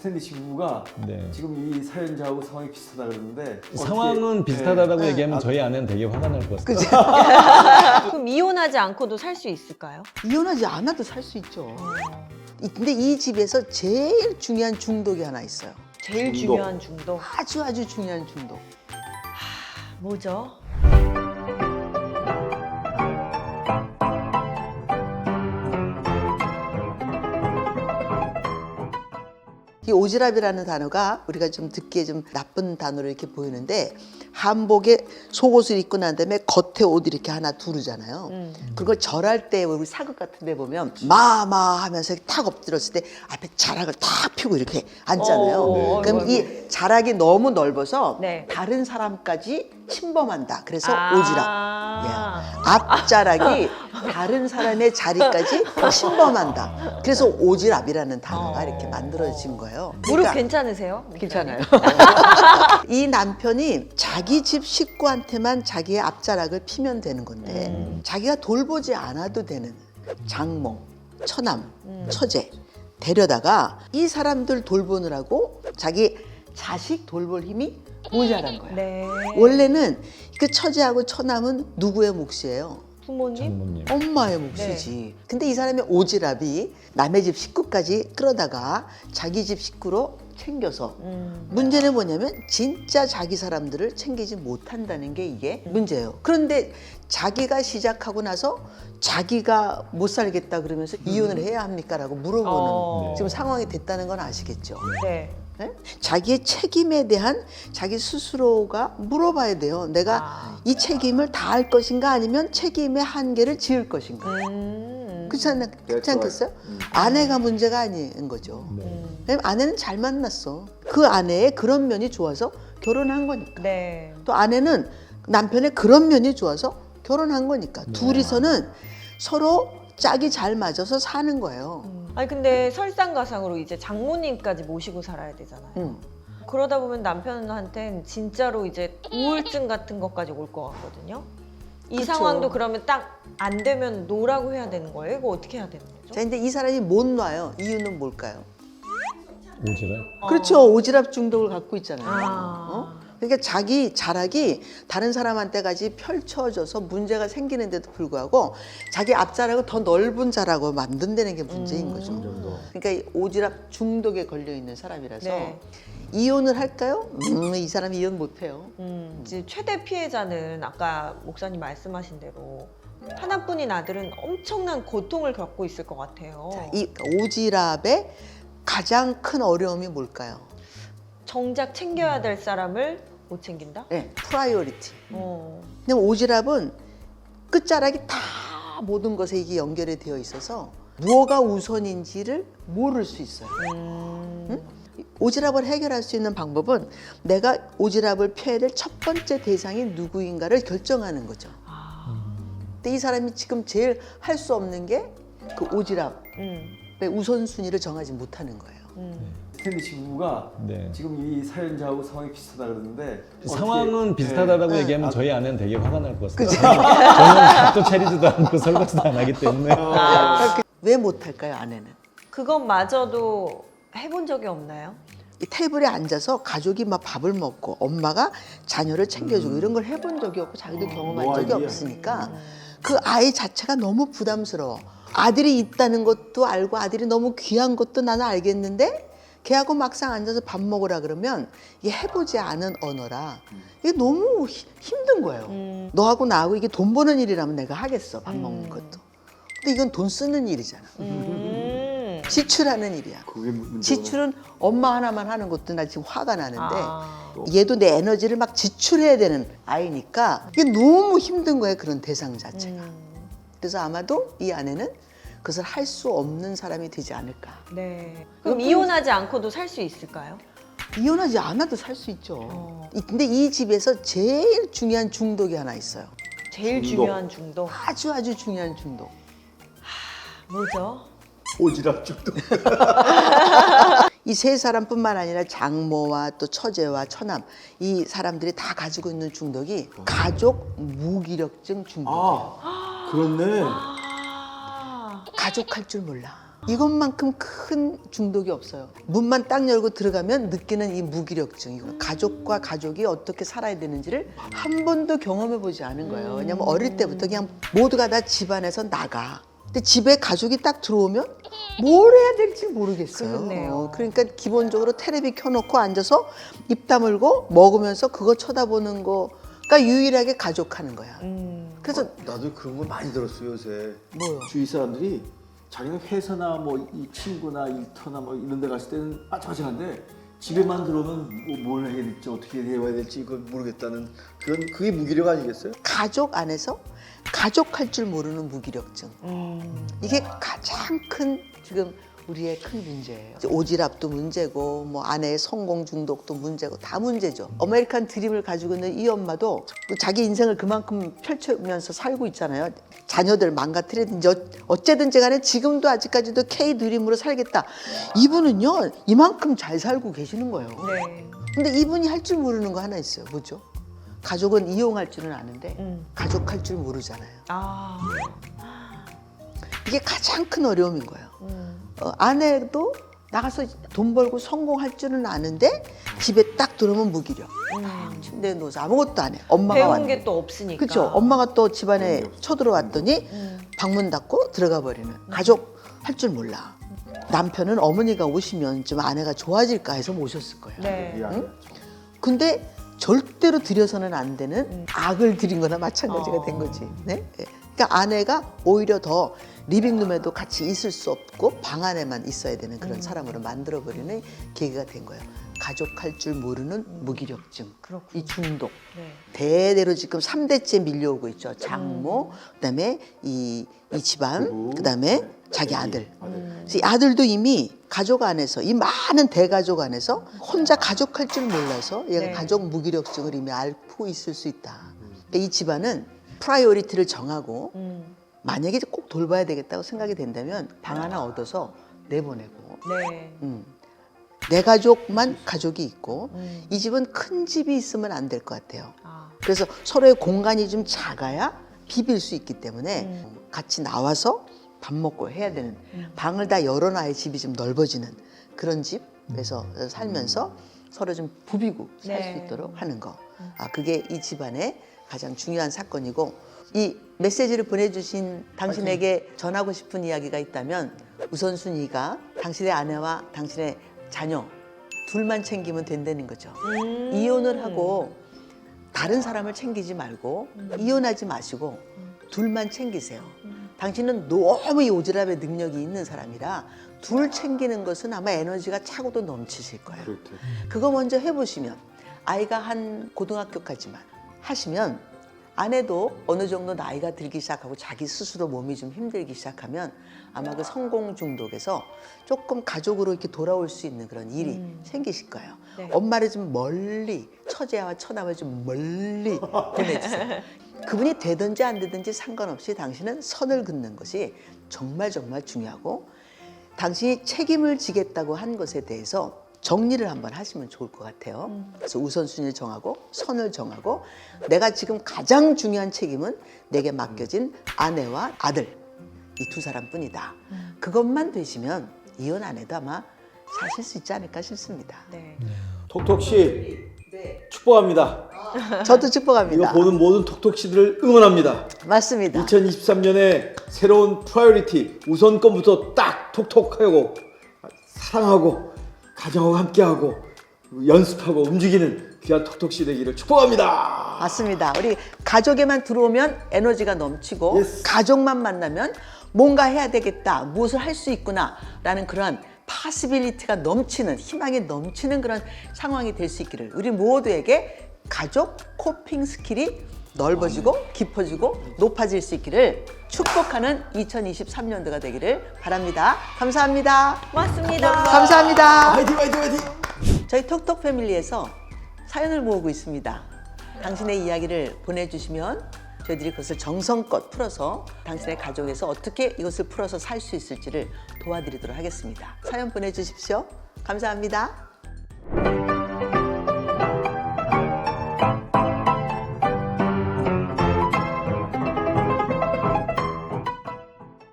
스탠리 씨 부부가 네. 지금 이 사연자하고 상황이 비슷하다 그러는데 상황은 비슷하다라고 얘기하면 저희 아내는 되게 화가 날 것 같아요. 그죠? 그럼 이혼하지 않고도 살 수 있을까요? 이혼하지 않아도 살 수 있죠. 근데 이 집에서 제일 중요한 중독이 하나 있어요. 제일 중독. 중요한 중독. 아주 중요한 중독. 뭐죠? 이 오지랖이라는 단어가 우리가 좀 듣기에 좀 나쁜 단어로 이렇게 보이는데, 한복에 속옷을 입고 난 다음에 겉에 옷 이렇게 하나 두르잖아요. 그걸 절할 때 우리 사극 같은 데 보면 마마 하면서 탁 엎드렸을 때 앞에 자락을 탁 펴고 이렇게 앉잖아요. 네. 그럼 이 자락이 너무 넓어서 네. 다른 사람까지 침범한다. 그래서 오지랖. 아, 앞자락이 다른 사람의 자리까지 침범한다. 그래서 오지랖이라는 단어가 이렇게 만들어진 거예요. 무릎 그러니까 괜찮으세요? 괜찮아요. 이 남편이 자기 집 식구한테만 자기의 앞자락을 피면 되는 건데 자기가 돌보지 않아도 되는 장모, 처남, 처제 데려다가 이 사람들 돌보느라고 자기 자식 돌볼 힘이 모자란 거야. 네. 원래는 그 처제하고 처남은 누구의 몫이에요? 부모님? 장모님. 엄마의 몫이지. 근데 이 사람의 오지랖이 남의 집 식구까지 끌어다가 자기 집 식구로 챙겨서 문제는 뭐냐면 진짜 자기 사람들을 챙기지 못한다는 게 이게 문제예요. 그런데 자기가 시작하고 나서 자기가 못 살겠다 그러면서 이혼을 해야 합니까? 라고 물어보는 지금 상황이 됐다는 건 아시겠죠? 네. 네? 자기의 책임에 대한 자기 스스로가 물어봐야 돼요. 내가 이 책임을 다할 것인가 아니면 책임의 한계를 지을 것인가. 그렇지 않겠어요? 아내가 문제가 아닌 거죠. 왜냐면 아내는 잘 만났어. 그 아내의 그런 면이 좋아서 결혼한 거니까. 네. 또 아내는 남편의 그런 면이 좋아서 결혼한 거니까. 둘이서는 서로 짝이 잘 맞아서 사는 거예요. 아니 근데 설상가상으로 이제 장모님까지 모시고 살아야 되잖아요. 그러다 보면 남편한테는 진짜로 이제 우울증 같은 것까지 올 것 같거든요. 이 그쵸. 상황도 그러면 딱 안 되면 노라고 해야 되는 거예요? 이거 어떻게 해야 되는 거죠? 자, 근데 이 사람이 못 놔요. 이유는 뭘까요? 오지랖? 그렇죠. 오지랖 중독을 갖고 있잖아요. 아. 그러니까 자기 자락이 다른 사람한테까지 펼쳐져서 문제가 생기는데도 불구하고 자기 앞자락을 더 넓은 자락으로 만든다는 게 문제인 거죠. 그러니까 이 오지랖 중독에 걸려 있는 사람이라서 네. 이혼을 할까요? 이 사람이 이혼 못 해요. 이제 최대 피해자는 아까 목사님 말씀하신 대로 하나뿐인 아들은 엄청난 고통을 겪고 있을 것 같아요. 이 오지랖의 가장 큰 어려움이 뭘까요? 정작 챙겨야 될 사람을 못 챙긴다? 네, 프라이어리티. 어. 근데 오지랖은 끝자락이 다 모든 것에 이게 연결이 되어 있어서 무엇가 우선인지를 모를 수 있어요. 오지랖을 해결할 수 있는 방법은 내가 오지랖을 펴야 될 첫 번째 대상이 누구인가를 결정하는 거죠. 근데 이 사람이 지금 제일 할 수 없는 게 그 오지랖의 우선순위를 정하지 못하는 거예요. 스탠리 씨 부부가 네. 지금 이 사연자하고 상황이 비슷하다 그러는데 상황은 비슷하다라고 네. 얘기하면 저희 아내는 되게 화가 날 것 같아요. 저는 밥도 차리지도 않고 설거지도 안 하기 때문에. 왜 못할까요, 아내는? 그것마저도 해본 적이 없나요? 이 테이블에 앉아서 가족이 막 밥을 먹고 엄마가 자녀를 챙겨주고 이런 걸 해본 적이 없고 자기도 경험한 적이 노아이디야. 없으니까 그 아이 자체가 너무 부담스러워. 아들이 있다는 것도 알고 아들이 너무 귀한 것도 나는 알겠는데 걔하고 막상 앉아서 밥 먹으라 그러면 이게 해보지 않은 언어라 이게 너무 힘든 거예요. 너하고 나하고 이게 돈 버는 일이라면 내가 하겠어, 밥 먹는 것도. 근데 이건 돈 쓰는 일이잖아. 지출하는 일이야. 그게 문제구나. 지출은 엄마 하나만 하는 것도 나 지금 화가 나는데 아. 얘도 내 에너지를 막 지출해야 되는 아이니까 이게 너무 힘든 거예요, 그런 대상 자체가. 그래서 아마도 이 아내는 그것을 할 수 없는 사람이 되지 않을까. 네. 그럼 이혼하지 않고도 살 수 있을까요? 이혼하지 않아도 살 수 있죠. 어. 근데 이 집에서 제일 중요한 중독이 하나 있어요. 제일 중독. 중요한 중독. 아주 중요한 중독. 뭐죠? 오지랖 중독. 이 세 사람뿐만 아니라 장모와 또 처제와 처남 이 사람들이 다 가지고 있는 중독이 가족 무기력증 중독이에요. 그렇네. 아. 가족할 줄 몰라. 이것만큼 큰 중독이 없어요. 문만 딱 열고 들어가면 느끼는 이 무기력증, 이거 가족과 가족이 어떻게 살아야 되는지를 한 번도 경험해 보지 않은 거예요. 왜냐면 어릴 때부터 그냥 모두가 다 집안에서 나가. 근데 집에 가족이 딱 들어오면 뭘 해야 될지 모르겠어요. 그렇네요. 그러니까 기본적으로 테레비 켜놓고 앉아서 입 다물고 먹으면서 그거 쳐다보는 거가 유일하게 가족하는 거야. 그래서 나도 그런 거 많이 들었어요 요새. 뭐요? 주위 사람들이 자기는 회사나 뭐 이 친구나 일터나 뭐 이런 데 갔을 때는 빠짝빠짝한데 집에만 들어오면 뭘 해야 될지 어떻게 대해야 될지 이걸 모르겠다는 그게 무기력 아니겠어요? 가족 안에서 가족할 줄 모르는 무기력증. 이게 가장 큰 지금 우리의 큰 문제예요. 이제 오지랖도 문제고 뭐 아내의 성공 중독도 문제고 다 문제죠. 아메리칸 드림을 가지고 있는 이 엄마도 자기 인생을 그만큼 펼쳐면서 살고 있잖아요. 자녀들 망가뜨리든지 어쨌든지 간에 지금도 아직까지도 K 드림으로 살겠다. 이분은요 이만큼 잘 살고 계시는 거예요. 네. 근데 이분이 할 줄 모르는 거 하나 있어요. 뭐죠? 가족은 이용할 줄은 아는데 가족할 줄 모르잖아요. 아. 이게 가장 큰 어려움인 거예요. 아내도 나가서 돈 벌고 성공할 줄은 아는데 집에 딱 들어오면 무기력. 침대에 누워서 아무것도 안 해. 엄마가 배운 왔는데. 게 또 없으니까. 그렇죠. 엄마가 또 집안에 쳐들어왔더니 방문 닫고 들어가 버리는. 가족 할 줄 몰라. 남편은 어머니가 오시면 좀 아내가 좋아질까 해서 모셨을 거예요. 네. 미안해. 근데 절대로 들여서는 안 되는 악을 들인 거나 마찬가지가 된 거지. 네? 그러니까 아내가 오히려 더 리빙룸에도 같이 있을 수 없고 방 안에만 있어야 되는 그런 사람으로 만들어버리는 계기가 된 거예요. 가족할 줄 모르는 무기력증, 그렇군요. 이 중독. 네. 대대로 지금 3대째 밀려오고 있죠. 장모, 그다음에 이 집안, 부부, 그다음에 네, 자기 아기, 아들. 아들. 그래서 이 아들도 이미 가족 안에서 이 많은 대가족 안에서 혼자 가족할 줄 몰라서 얘가 네. 가족 무기력증을 이미 앓고 있을 수 있다. 그러니까 이 집안은 프라이오리티를 정하고 만약에 꼭 돌봐야 되겠다고 생각이 된다면 방 하나 얻어서 내보내고 네. 내 가족만 가족이 있고 이 집은 큰 집이 있으면 안 될 것 같아요. 아. 그래서 서로의 공간이 좀 작아야 비빌 수 있기 때문에 같이 나와서 밥 먹고 해야 되는 방을 다 열어놔야 집이 좀 넓어지는 그런 집에서 살면서 서로 좀 부비고 살 수 네. 있도록 하는 거. 그게 이 집안의 가장 중요한 사건이고 이 메시지를 보내주신 당신에게 전하고 싶은 이야기가 있다면 우선순위가 당신의 아내와 당신의 자녀 둘만 챙기면 된다는 거죠. 이혼을 하고 다른 사람을 챙기지 말고 이혼하지 마시고 둘만 챙기세요. 당신은 너무 이 오지랖의 능력이 있는 사람이라 둘 챙기는 것은 아마 에너지가 차고도 넘치실 거예요. 그렇대. 그거 먼저 해보시면 아이가 한 고등학교까지만 하시면 아내도 어느 정도 나이가 들기 시작하고 자기 스스로 몸이 좀 힘들기 시작하면 아마 그 성공 중독에서 조금 가족으로 이렇게 돌아올 수 있는 그런 일이 생기실 거예요. 네. 엄마를 좀 멀리, 처제와 처남을 좀 멀리 보내주세요. 그분이 되든지 안 되든지 상관없이 당신은 선을 긋는 것이 정말 정말 중요하고 당신이 책임을 지겠다고 한 것에 대해서 정리를 한번 하시면 좋을 것 같아요. 그래서 우선순위를 정하고 선을 정하고 내가 지금 가장 중요한 책임은 내게 맡겨진 아내와 아들 이 두 사람뿐이다. 그것만 되시면 이혼 안 해도 아마 사실 수 있지 않을까 싶습니다. 네. 톡톡씨 축복합니다. 저도 축복합니다. 이거 보는 모든 톡톡씨들을 응원합니다. 맞습니다. 2023년에 새로운 프라이어리티 우선권부터 딱 톡톡하고 사랑하고 가정하고 함께하고 연습하고 움직이는 귀한 톡톡씨 되기를 축복합니다. 맞습니다. 우리 가족에만 들어오면 에너지가 넘치고 Yes. 가족만 만나면 뭔가 해야 되겠다, 무엇을 할 수 있구나 라는 그런 파시빌리티가 넘치는, 희망이 넘치는 그런 상황이 될 수 있기를 우리 모두에게 가족 코핑 스킬이 넓어지고 깊어지고 높아질 수 있기를 축복하는 2023년도가 되기를 바랍니다. 감사합니다. 맞습니다. 감사합니다. 화이팅 화이팅 화이팅. 저희 톡톡 패밀리에서 사연을 모으고 있습니다. 당신의 이야기를 보내주시면 저희들이 그것을 정성껏 풀어서 당신의 가족에서 어떻게 이것을 풀어서 살 수 있을지를 도와드리도록 하겠습니다. 사연 보내주십시오. 감사합니다.